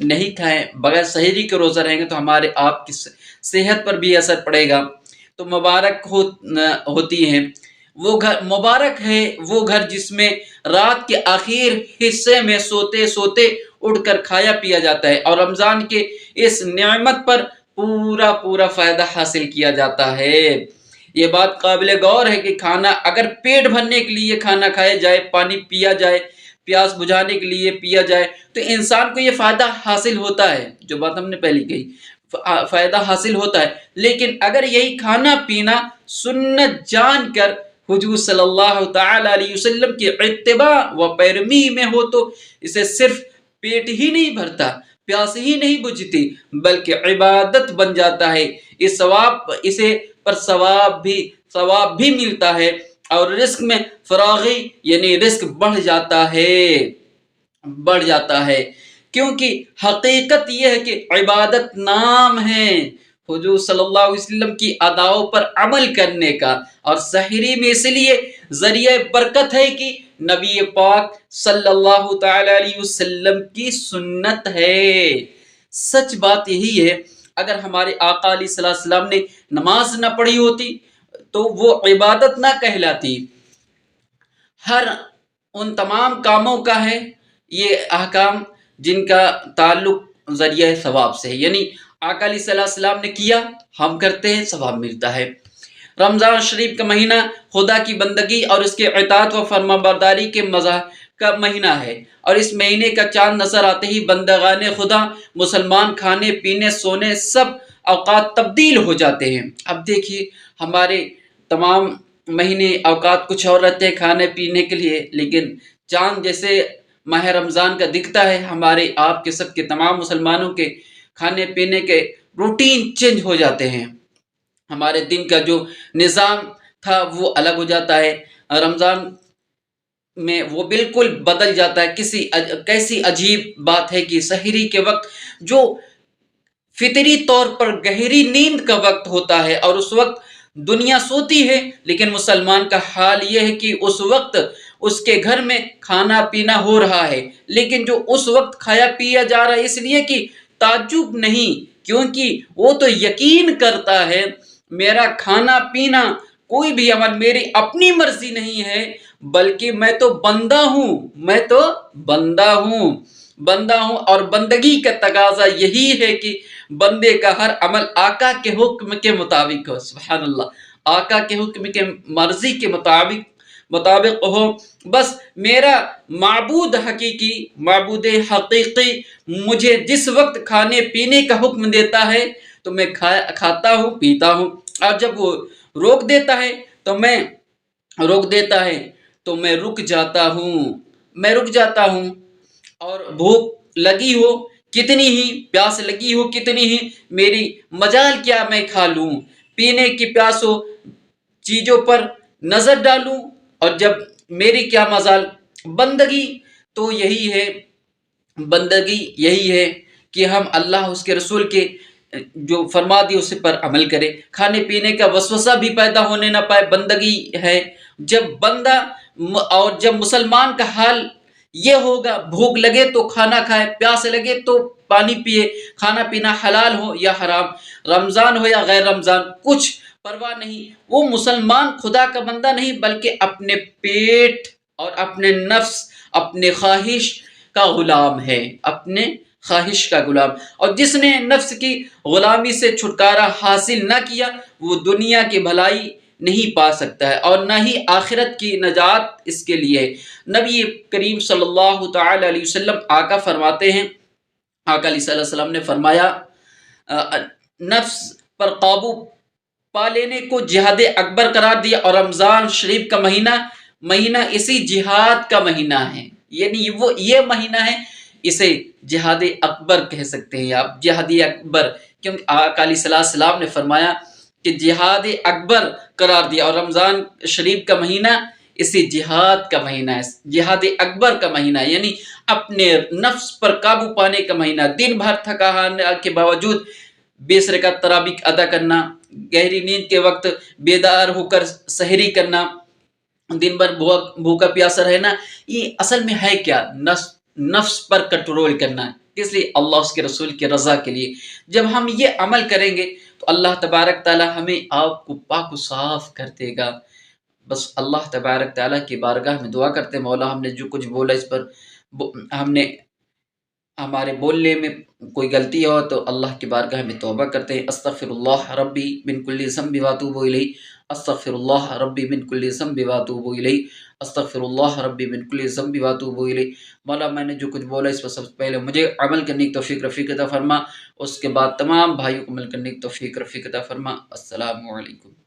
نہیں کھائیں، بغیر سحری کے روزہ رہیں گے تو ہمارے آپ کی صحت پر بھی اثر پڑے گا۔ تو مبارک ہوتی ہیں وہ گھر، مبارک ہے وہ گھر جس میں رات کے آخر حصے میں سوتے سوتے اٹھ کر کھایا پیا جاتا ہے، اور رمضان کے اس نعمت پر پورا پورا فائدہ حاصل کیا جاتا ہے۔ یہ بات قابل غور ہے کہ کھانا اگر پیٹ بھرنے کے لیے کھانا کھایا جائے، پانی پیا جائے، پیاس بجھانے کے لیے پیا جائے، تو انسان کو یہ فائدہ حاصل ہوتا ہے، جو بات ہم نے پہلی کہی، فائدہ حاصل ہوتا ہے۔ لیکن اگر یہی کھانا پینا سنت جان کر حضور صلی اللہ تعالی علیہ وسلم کی اتباع و پیروی میں ہو تو اسے صرف پیٹ ہی نہیں بھرتا، پیاس ہی نہیں بجھتی، بلکہ عبادت بن جاتا ہے۔ اسے پر ثواب بھی ملتا ہے، اور رزق میں فراغی یعنی رزق بڑھ جاتا ہے، کیونکہ حقیقت یہ ہے کہ عبادت نام ہے حضور صلی اللہ علیہ وسلم کی اداؤں پر عمل کرنے کا، اور سحری میں اس لیے ذریعہ برکت ہے کہ نبی پاک صلی اللہ تعالی علیہ وسلم کی سنت ہے۔ سچ بات یہی ہے، اگر ہمارے آقا علیہ السلام نے نماز نہ پڑھی ہوتی تو وہ عبادت نہ کہلاتی۔ ہر ان تمام کاموں کا ہے یہ احکام جن کا تعلق ذریعہ ثواب سے ہے، یعنی آقا علیہ السلام نے کیا، ہم کرتے ہیں، ثواب ملتا ہے۔ رمضان شریف کا مہینہ خدا کی بندگی اور اس کے اطاعت و فرما برداری کے کا مہینہ ہے، اور اس مہینے کا چاند نظر آتے ہی بندگان خدا مسلمان کھانے پینے سونے سب اوقات تبدیل ہو جاتے ہیں۔ اب دیکھیے ہمارے تمام مہینے اوقات کچھ اور رہتے ہیں کھانے پینے کے لیے، لیکن چاند جیسے ماہ رمضان کا دکھتا ہے، ہمارے آپ کے سب کے تمام مسلمانوں کے کھانے پینے کے روٹین چینج ہو جاتے ہیں، ہمارے دن کا جو نظام تھا وہ الگ ہو جاتا ہے، رمضان میں وہ بالکل بدل جاتا ہے۔ کیسی عجیب بات ہے کہ سحری کے وقت جو فطری طور پر گہری نیند کا وقت ہوتا ہے، اور اس وقت دنیا سوتی ہے، لیکن مسلمان کا حال یہ ہے کہ اس وقت اس کے گھر میں کھانا پینا ہو رہا ہے، لیکن جو اس وقت کھایا پیا جا رہا ہے اس لیے کہ تعجب نہیں، کیونکہ وہ تو یقین کرتا ہے میرا کھانا پینا کوئی بھی عمل میری اپنی مرضی نہیں ہے، بلکہ میں تو بندہ ہوں، اور بندگی کا تقاضا یہی ہے کہ بندے کا ہر عمل آقا کے حکم کے مطابق ہو۔ سبحان اللہ، آقا کے حکم کے مرضی کے مطابق ہو۔ بس میرا معبود حقیقی مجھے جس وقت کھانے پینے کا حکم دیتا ہے تو میں کھاتا ہوں پیتا ہوں، اور جب وہ روک دیتا ہے تو میں رک جاتا ہوں، اور بھوک لگی ہو کتنی ہی، پیاس لگی ہو کتنی ہی، میری مجال کیا میں کھا لوں، پینے کی پیاس ہو چیزوں پر نظر ڈالوں، اور جب میری کیا مجال، بندگی یہی ہے کہ ہم اللہ اس کے رسول کے جو فرما دی اس پر عمل کرے، کھانے پینے کا وسوسہ بھی پیدا ہونے نہ پائے، بندگی ہے۔ جب مسلمان کا حال یہ ہوگا، بھوک لگے تو کھانا کھائے، پیاس لگے تو پانی پیے، کھانا پینا حلال ہو یا حرام، رمضان ہو یا غیر رمضان، کچھ پرواہ نہیں، وہ مسلمان خدا کا بندہ نہیں بلکہ اپنے پیٹ اور اپنے نفس، اپنے خواہش کا غلام ہے، اور جس نے نفس کی غلامی سے چھٹکارا حاصل نہ کیا وہ دنیا کی بھلائی نہیں پا سکتا ہے، اور نہ ہی آخرت کی نجات اس کے لیے ہے۔ نبی کریم صلی اللہ تعالی علیہ وسلم آقا فرماتے ہیں، آقا علیہ السلام نے فرمایا نفس پر قابو پا لینے کو جہاد اکبر قرار دیا، اور رمضان شریف کا مہینہ اسی جہاد کا مہینہ ہے، یعنی وہ یہ مہینہ ہے، اسے جہاد اکبر کہہ سکتے ہیں آپ، جہاد اکبر، کیونکہ آقا علیہ السلام نے فرمایا کہ جہاد اکبر قرار دیا، اور رمضان شریف کا مہینہ اسی جہاد کا مہینہ ہے، جہاد اکبر کا مہینہ، یعنی اپنے نفس پر قابو پانے کا مہینہ، دن بھر تھکان کے باوجود 20 رکعت تراویح ادا کرنا، گہری نیند کے وقت بیدار ہو کر سحری کرنا، دن بھر بھوکا پیاسا رہنا، یہ اصل میں ہے کیا؟ نفس پر کنٹرول کرنا، اس لیے اللہ اس کے رسول کی رضا کے لیے جب ہم یہ عمل کریں گے تو اللہ تبارک تعالی ہمیں آپ کو پاک و صاف کر دے گا۔ بس اللہ تبارک تعالیٰ کی بارگاہ میں دعا کرتے ہیں، مولا ہم نے جو کچھ بولا اس پر ہم نے ہمارے بولنے میں کوئی غلطی ہو تو اللہ کی بارگاہ میں توبہ کرتے ہیں۔ استغفر اللہ ربی من کل ذنب واتوب الیہ، استغفر اللہ ربی من کل ذنب واتوب الیہ، استغفر اللہ ربی من کل ذنب واتوب الیہ۔ مولا میں نے جو کچھ بولا اس پر سب سے پہلے مجھے عمل کرنے کی توفیق رفیق عطا فرما، اس کے بعد تمام بھائیوں کو عمل کرنے کی توفیق رفیق عطا فرما۔ السلام علیکم۔